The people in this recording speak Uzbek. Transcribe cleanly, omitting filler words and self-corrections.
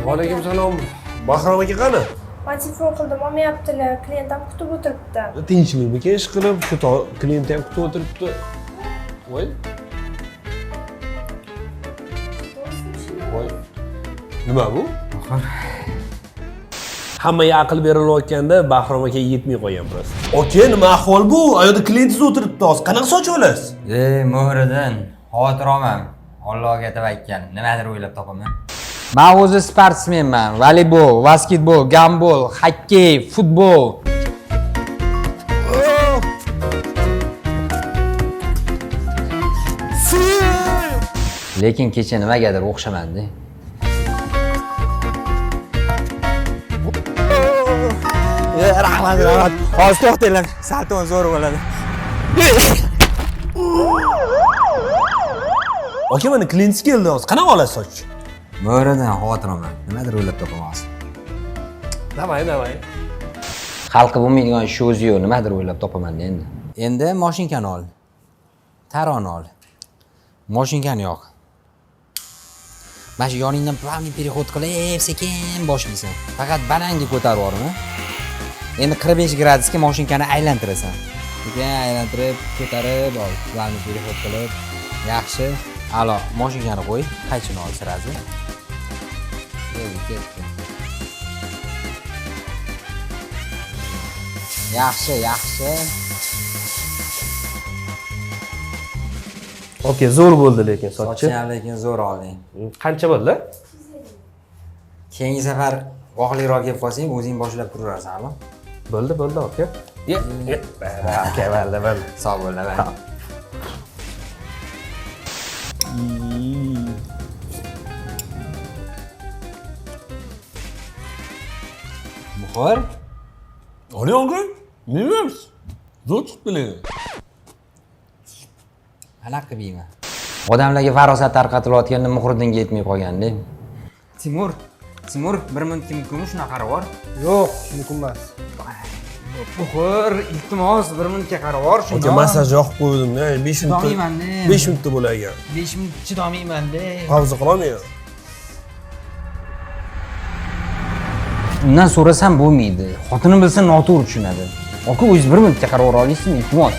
Alaykum salom. Bahrom aka qani? Men telefon qildim, olmayaptilar. Klient ham kutib o'tiribdi. Tinchlikmi ish qilib, shu klient ham kutib o'tiribdi. Voy. Voy. Nima bu? Hammaga aql berilayotganda Bahrom aka yetmay qolgan biroz. Aka, nima ahvol bu? Ayoqda klientingiz o'tiribdi hozir. Qanaqa sochib olasiz? Muhriddin, xavotir olmang. Allohga tavakkal. Nimadir o'ylab topaman. Men o'zi sportsmenman. Voleybol, basketbol, gambol, xokkey, futbol. Lekin kecha nimagadir o'xshamandi. Rahmat. Hozir to'xtanglar. Salton zo'r bo'ladi. Aka, mana klientingiz keldi hozir. Qanaqa olasiz soch? Muhriddin, xavotir olmang. Nimadir o'ylab topaman. Davay. Xalqi bo'lmaydigan ish o'zi yo'q, nimadir o'ylab topaman endi. Endi mashinkani ol. Taroni ol. Mashinkani yoq. Mana shu yoningdan plavniy переход qilib, sekin boshlaysan. Faqat banangni ko'tarib yuborma. Endi 45 gradusga mashinkani aylantirasan. Sekin aylantirib, ko'tarib ol. Plavniy переход qilib, yaxshi. Alo, mashinkani qo'y, qaychini ol sirazi. Ketdi. Yaxshi. Aka, zo'r bo'ldi lekin sochi. Sochim lekin zo'r olding. Qancha bo'ldi? Keyingi safar voqliroq kelib qolsang, o'zing boshlab turaversan, alo? Bo'ldi, aka. Aka, bo'ldi. Sog' bo'l, davay. Muhor? Oling aka. Nima? Zo'r chiqdi lekin. Anaqa qilmayman. Odamlarga farosat tarqatilayotganda Muhriddinga yetmay qolganda. Timur, 1 minutga mumkinmi shunaqa qarab bor? Yo'q, mumkin emas. Muhor, iltimos 1 minutga qarab bor shuni. Aka, massaj yoqib qo'ydim-da. 5 minut. Chidolmayman-da. 5 minutda bo'lagan. 5 minut chidolmayman-da. Pauza qilolmayman. Undan so'rasam bo'lmaydi. Xotini bilsa noto'g'ri tushunadi. Aka, o'zingiz 1 minutga qarab olasizmi? Iltimos.